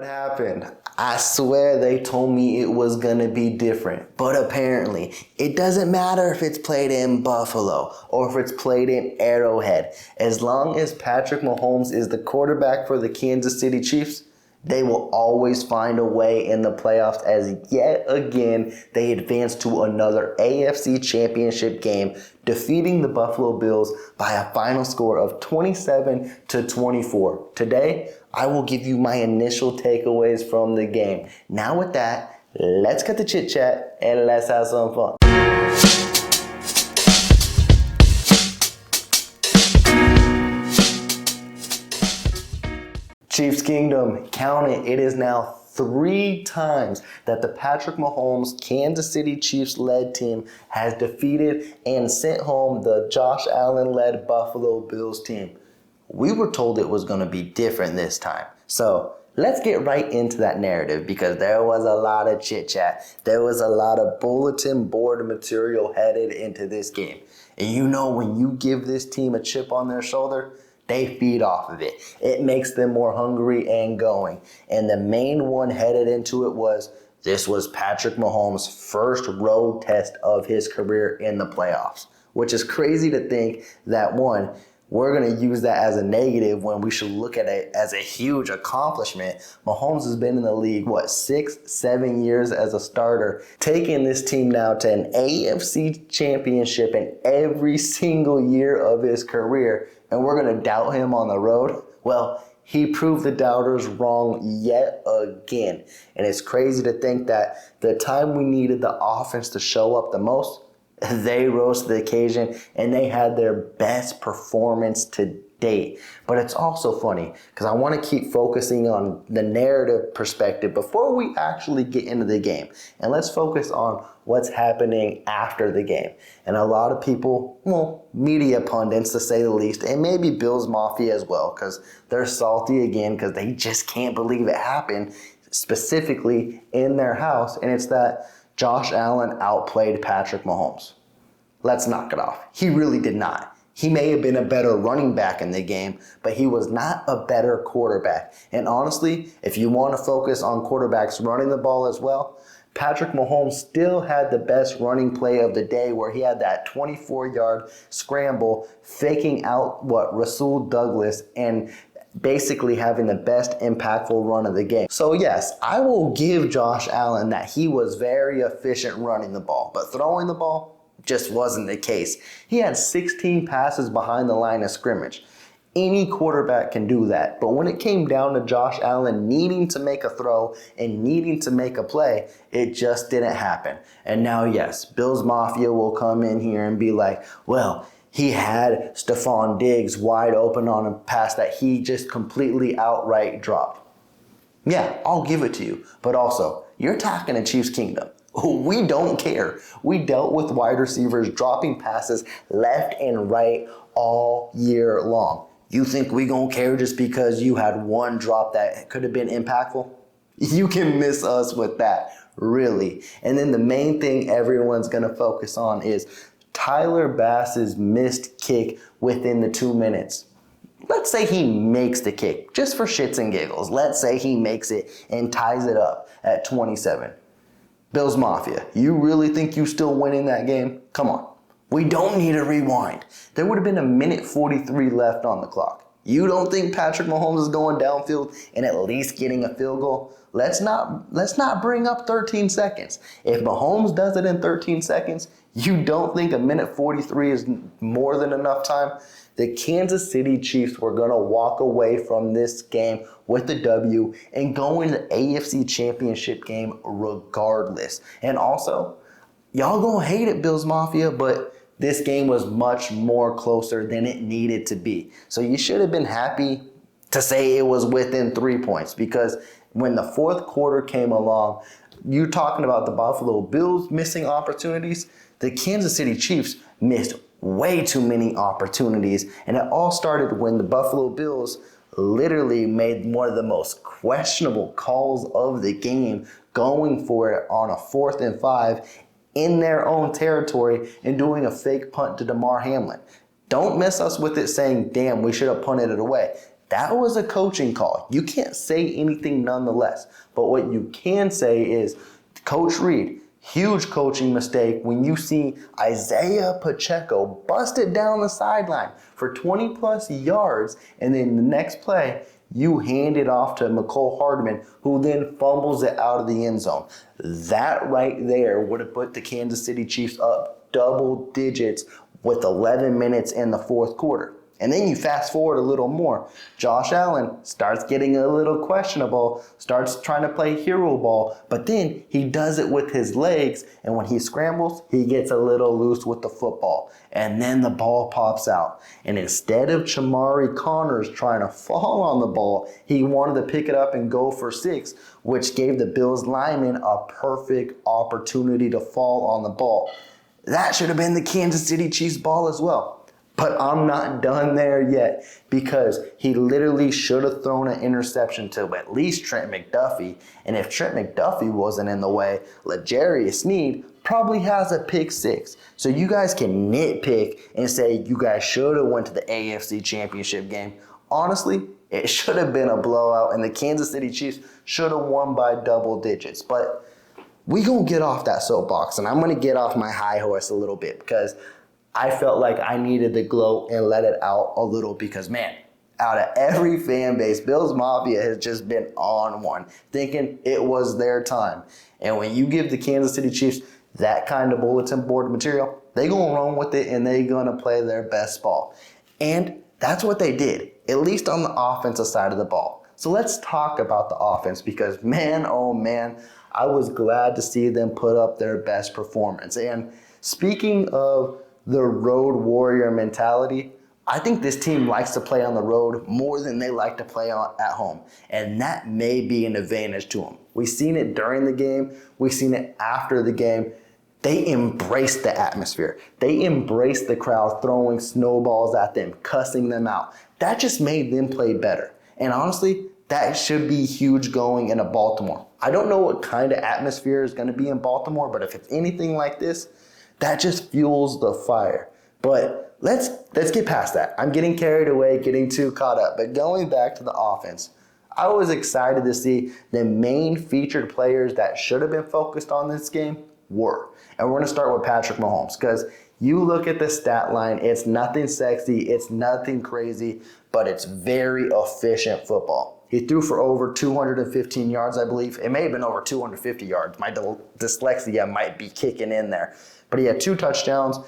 What happened? I swear they told me it was going to be different. But apparently, it doesn't matter if it's played in Buffalo or if it's played in Arrowhead. As long as Patrick Mahomes is the quarterback for the Kansas City Chiefs, they will always find a way in the playoffs as yet again they advance to another AFC Championship game, defeating the Buffalo Bills by a final score of 27-24. Today, I will give you my initial takeaways from the game. Now with that, let's cut the chit chat and let's have some fun. Chiefs Kingdom, count it. It is now 3 times that the Patrick Mahomes Kansas City Chiefs-led team has defeated and sent home the Josh Allen-led Buffalo Bills team. We were told it was going to be different this time. So let's get right into that narrative because there was a lot of chit-chat. There was a lot of bulletin board material headed into this game. And you know when you give this team a chip on their shoulder, they feed off of it. It makes them more hungry and going. And the main one headed into it was, this was Patrick Mahomes' first road test of his career in the playoffs, which is crazy to think that we're going to use that as a negative when we should look at it as a huge accomplishment. Mahomes has been in the league, 6-7 years as a starter, taking this team now to an AFC Championship in every single year of his career. And we're going to doubt him on the road? Well, he proved the doubters wrong yet again. And it's crazy to think that the time we needed the offense to show up the most, they rose to the occasion and they had their best performance to date. But it's also funny because I want to keep focusing on the narrative perspective before we actually get into the game. And let's focus on what's happening after the game. And a lot of people, media pundits to say the least, and maybe Bills Mafia as well, because they're salty again because they just can't believe it happened specifically in their house. And it's that Josh Allen outplayed Patrick Mahomes. Let's knock it off. He really did not. He may have been a better running back in the game, but he was not a better quarterback. And honestly, if you want to focus on quarterbacks running the ball as well, Patrick Mahomes still had the best running play of the day where he had that 24-yard scramble, faking out Rasul Douglas and basically having the best impactful run of the game. So yes, I will give Josh Allen that he was very efficient running the ball, but throwing the ball just wasn't the case. He had 16 passes behind the line of scrimmage. Any quarterback can do that, but when it came down to Josh Allen needing to make a throw and needing to make a play, it just didn't happen. And now, yes, Bills Mafia will come in here and be like, well, he had Stephon Diggs wide open on a pass that he just completely outright dropped. Yeah, I'll give it to you. But also, you're attacking a Chiefs Kingdom. We don't care. We dealt with wide receivers dropping passes left and right all year long. You think we gonna care just because you had one drop that could have been impactful? You can miss us with that, really. And then the main thing everyone's gonna focus on is Tyler Bass's missed kick within the 2 minutes. Let's say he makes the kick, just for shits and giggles. Let's say he makes it and ties it up at 27. Bills Mafia, you really think you still winning that game? Come on. We don't need a rewind. There would have been 1:43 left on the clock. You don't think Patrick Mahomes is going downfield and at least getting a field goal? Let's not bring up 13 seconds. If Mahomes does it in 13 seconds, you don't think 1:43 is more than enough time? The Kansas City Chiefs were going to walk away from this game with the W and go in the AFC Championship game regardless. And also, y'all gonna hate it, Bills Mafia, but this game was much more closer than it needed to be. So you should have been happy to say it was within 3 points because when the fourth quarter came along, you talking about the Buffalo Bills missing opportunities, the Kansas City Chiefs missed way too many opportunities. And it all started when the Buffalo Bills literally made one of the most questionable calls of the game, going for it on a 4th and 5 in their own territory and doing a fake punt to Damar Hamlin. Don't miss us with it saying, damn, we should have punted it away. That was a coaching call. You can't say anything nonetheless. But what you can say is, Coach Reed, huge coaching mistake when you see Isaiah Pacheco bust it down the sideline for 20 plus yards, and then the next play, you hand it off to McCole Hardman, who then fumbles it out of the end zone. That right there would have put the Kansas City Chiefs up double digits with 11 minutes in the fourth quarter. And then you fast forward a little more. Josh Allen starts getting a little questionable, starts trying to play hero ball, but then he does it with his legs, and when he scrambles, he gets a little loose with the football. And then the ball pops out. And instead of Chamari Connors trying to fall on the ball, he wanted to pick it up and go for 6, which gave the Bills lineman a perfect opportunity to fall on the ball. That should have been the Kansas City Chiefs ball as well. But I'm not done there yet, because he literally should have thrown an interception to at least Trent McDuffie. And if Trent McDuffie wasn't in the way, L'Jarius Sneed probably has a pick 6. So you guys can nitpick and say you guys should have went to the AFC Championship game. Honestly, it should have been a blowout, and the Kansas City Chiefs should have won by double digits. But we gonna get off that soapbox, and I'm gonna get off my high horse a little bit, because I felt like I needed to gloat and let it out a little, because, man, out of every fan base, Bills Mafia has just been on one, thinking it was their time. And when you give the Kansas City Chiefs that kind of bulletin board material, they gonna run with it, and they gonna play their best ball. And that's what they did, at least on the offensive side of the ball. So let's talk about the offense, because, man, oh man, I was glad to see them put up their best performance. And speaking of the road warrior mentality, I think this team likes to play on the road more than they like to play at home. And that may be an advantage to them. We've seen it during the game. We've seen it after the game. They embraced the atmosphere. They embraced the crowd throwing snowballs at them, cussing them out. That just made them play better. And honestly, that should be huge going into Baltimore. I don't know what kind of atmosphere is going to be in Baltimore, but if it's anything like this, that just fuels the fire. But let's get past that. I'm getting carried away, getting too caught up. But going back to the offense, I was excited to see the main featured players that should have been focused on this game were. And we're going to start with Patrick Mahomes, because you look at the stat line, it's nothing sexy, it's nothing crazy, but it's very efficient football. He threw for over 215 yards, I believe. It may have been over 250 yards. My dyslexia might be kicking in there. But he had 2 touchdowns,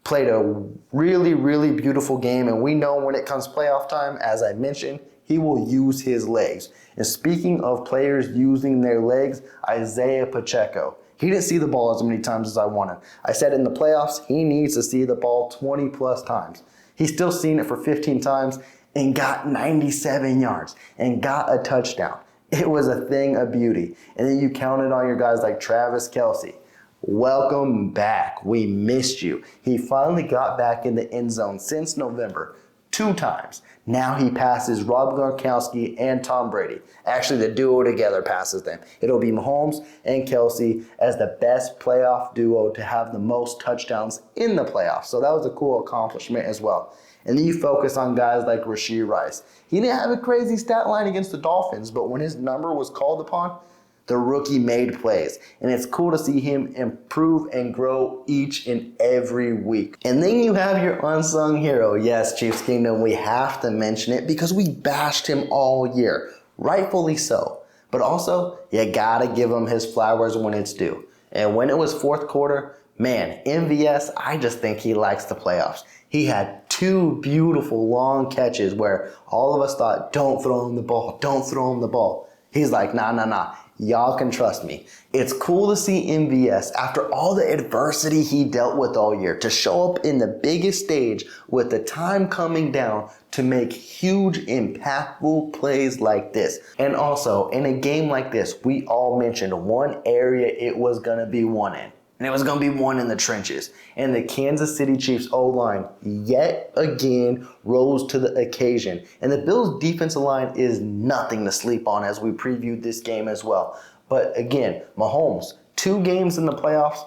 played a really, really beautiful game. And we know when it comes playoff time, as I mentioned, he will use his legs. And speaking of players using their legs, Isaiah Pacheco. He didn't see the ball as many times as I wanted. I said in the playoffs, he needs to see the ball 20 plus times. He's still seen it for 15 times and got 97 yards and got a touchdown. It was a thing of beauty. And then you counted on your guys like Travis Kelce. Welcome back. We missed you. He finally got back in the end zone since November 2 times. Now he passes Rob Gronkowski and Tom Brady. Actually, the duo together passes them. It'll be Mahomes and Kelce as the best playoff duo to have the most touchdowns in the playoffs. So that was a cool accomplishment as well. And then you focus on guys like Rashee Rice. He didn't have a crazy stat line against the Dolphins, but when his number was called upon, the rookie made plays. And it's cool to see him improve and grow each and every week. And then you have your unsung hero. Yes, Chiefs Kingdom, we have to mention it because we bashed him all year. Rightfully so. But also, you gotta give him his flowers when it's due. And when it was fourth quarter, man, MVS, I just think he likes the playoffs. He had 2 beautiful long catches where all of us thought, don't throw him the ball, don't throw him the ball. He's like, nah. Y'all can trust me. It's cool to see MVS, after all the adversity he dealt with all year, to show up in the biggest stage with the time coming down to make huge, impactful plays like this. And also, in a game like this, we all mentioned one area it was going to be won in. And it was going to be one in the trenches. And the Kansas City Chiefs O-line yet again rose to the occasion. And the Bills' defensive line is nothing to sleep on, as we previewed this game as well. But again, Mahomes, 2 games in the playoffs,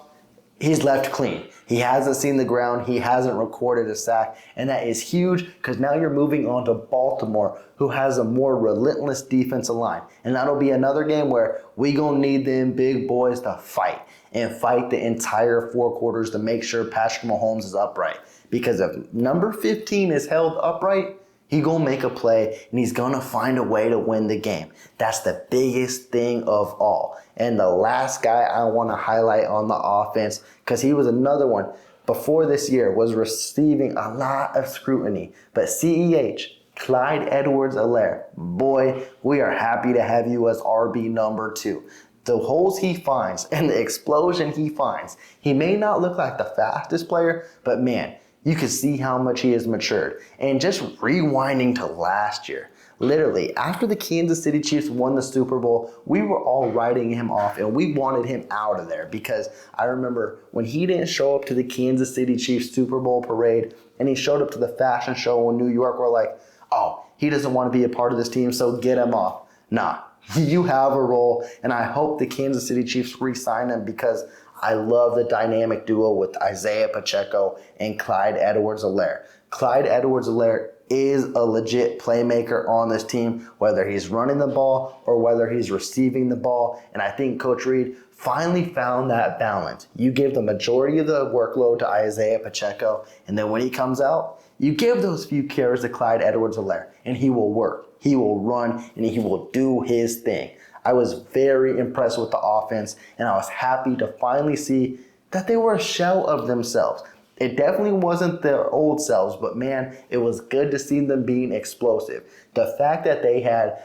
he's left clean. He hasn't seen the ground. He hasn't recorded a sack. And that is huge because now you're moving on to Baltimore, who has a more relentless defensive line. And that'll be another game where we going to need them big boys to fight and fight the entire 4 quarters to make sure Patrick Mahomes is upright. Because if number 15 is held upright, he's going to make a play, and he's going to find a way to win the game. That's the biggest thing of all. And the last guy I want to highlight on the offense, because he was another one before this year, was receiving a lot of scrutiny. But CEH, Clyde Edwards-Helaire, boy, we are happy to have you as RB number 2. The holes he finds and the explosion he finds, he may not look like the fastest player, but man, you can see how much he has matured. And just rewinding to last year, literally, after the Kansas City Chiefs won the Super Bowl, we were all writing him off and we wanted him out of there because I remember when he didn't show up to the Kansas City Chiefs Super Bowl parade and he showed up to the fashion show in New York, we're like, oh, he doesn't want to be a part of this team, so get him off. Nah, you have a role, and I hope the Kansas City Chiefs re-sign him because I love the dynamic duo with Isaiah Pacheco and Clyde Edwards-Helaire. Clyde Edwards-Helaire is a legit playmaker on this team, whether he's running the ball or whether he's receiving the ball. And I think Coach Reid finally found that balance. You give the majority of the workload to Isaiah Pacheco, and then when he comes out, you give those few carries to Clyde Edwards-Helaire, and he will work. He will run, and he will do his thing. I was very impressed with the offense, and I was happy to finally see that they were a shell of themselves. It definitely wasn't their old selves, but man, it was good to see them being explosive. The fact that they had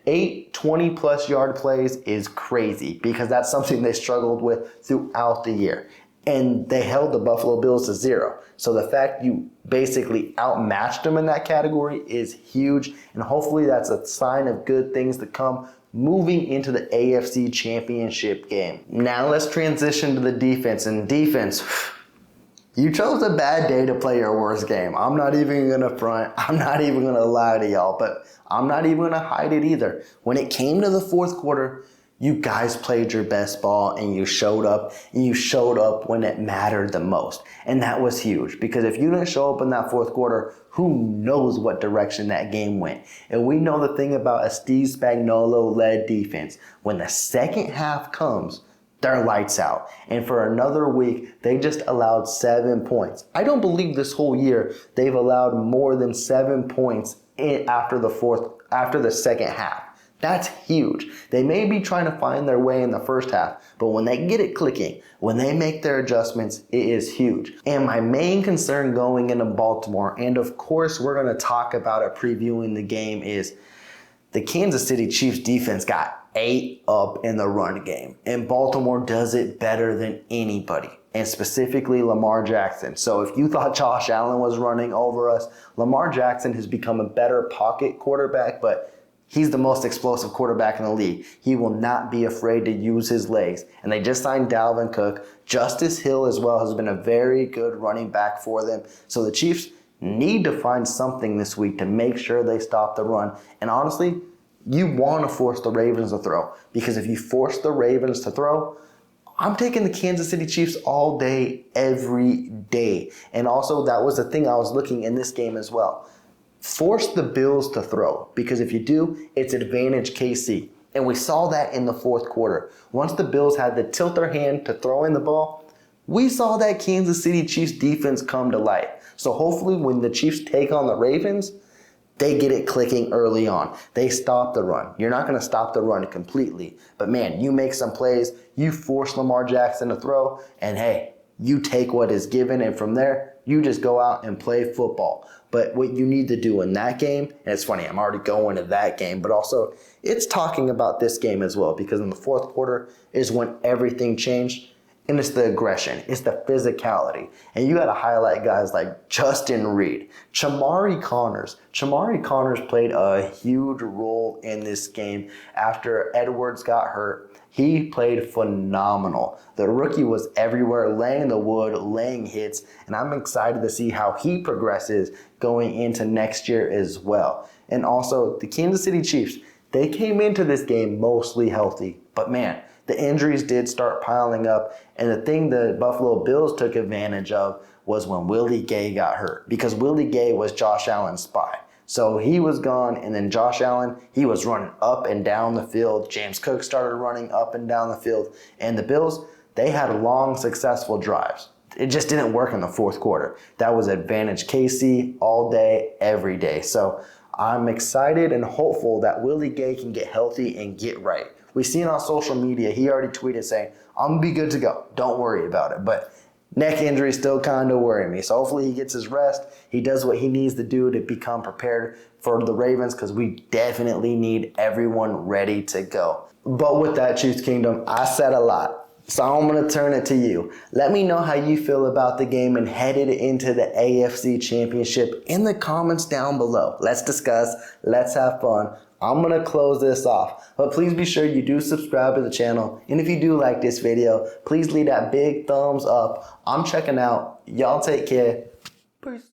8 20-plus yard plays is crazy because that's something they struggled with throughout the year. And they held the Buffalo Bills to 0. So the fact you basically outmatched them in that category is huge, and hopefully that's a sign of good things to come moving into the AFC Championship game. Now let's transition to the defense. And defense, you chose a bad day to play your worst game. I'm not even going to front. I'm not even going to lie to y'all, but I'm not even going to hide it either. When it came to the 4th quarter, you guys played your best ball and you showed up when it mattered the most. And that was huge because if you didn't show up in that 4th quarter, who knows what direction that game went. And we know the thing about a Steve Spagnuolo-led defense. When the second half comes, they're lights out. And for another week, they just allowed 7 points. I don't believe this whole year they've allowed more than 7 points after the second half. That's huge. They may be trying to find their way in the first half, but when they get it clicking, when they make their adjustments, it is huge. And my main concern going into Baltimore, and of course we're going to talk about it previewing the game, is the Kansas City Chiefs defense got ate up in the run game. And Baltimore does it better than anybody, and specifically Lamar Jackson. So if you thought Josh Allen was running over us, Lamar Jackson has become a better pocket quarterback, but he's the most explosive quarterback in the league. He will not be afraid to use his legs. And they just signed Dalvin Cook. Justice Hill as well has been a very good running back for them. So the Chiefs need to find something this week to make sure they stop the run. And honestly, you want to force the Ravens to throw. Because if you force the Ravens to throw, I'm taking the Kansas City Chiefs all day, every day. And also that was the thing I was looking in this game as well. Force the Bills to throw, because if you do, it's advantage KC. And we saw that in the 4th quarter. Once the Bills had to tilt their hand to throw in the ball, we saw that Kansas City Chiefs defense come to light. So hopefully when the Chiefs take on the Ravens, they get it clicking early on. They stop the run. You're not going to stop the run completely. But man, you make some plays, you force Lamar Jackson to throw, and hey, you take what is given, and from there, you just go out and play football. But what you need to do in that game, and it's funny, I'm already going to that game, but also it's talking about this game as well, because in the 4th quarter is when everything changed, and it's the aggression, it's the physicality. And you got to highlight guys like Justin Reed, Chamari Connors. Chamari Connors played a huge role in this game after Edwards got hurt. He played phenomenal. The rookie was everywhere, laying the wood, laying hits, and I'm excited to see how he progresses going into next year as well. And also, the Kansas City Chiefs, They came into this game mostly healthy, but man, the injuries did start piling up. And the thing the Buffalo Bills took advantage of was when Willie Gay got hurt, because Willie Gay was Josh Allen's spy. So he was gone, and then Josh Allen, he was running up and down the field. James Cook started running up and down the field. And the Bills, they had long, successful drives. It just didn't work in the fourth quarter. That was advantage KC all day, every day. So I'm excited and hopeful that Willie Gay can get healthy and get right. We seen on social media, he already tweeted saying, I'm going to be good to go. Don't worry about it. But neck injury still kind of worrying me. So hopefully he gets his rest. He does what he needs to do to become prepared for the Ravens, because we definitely need everyone ready to go. But with that, Chiefs Kingdom, I said a lot. So I'm going to turn it to you. Let me know how you feel about the game and headed into the AFC Championship in the comments down below. Let's discuss. Let's have fun. I'm going to close this off. But please be sure you do subscribe to the channel. And if you do like this video, please leave that big thumbs up. I'm checking out. Y'all take care. Peace.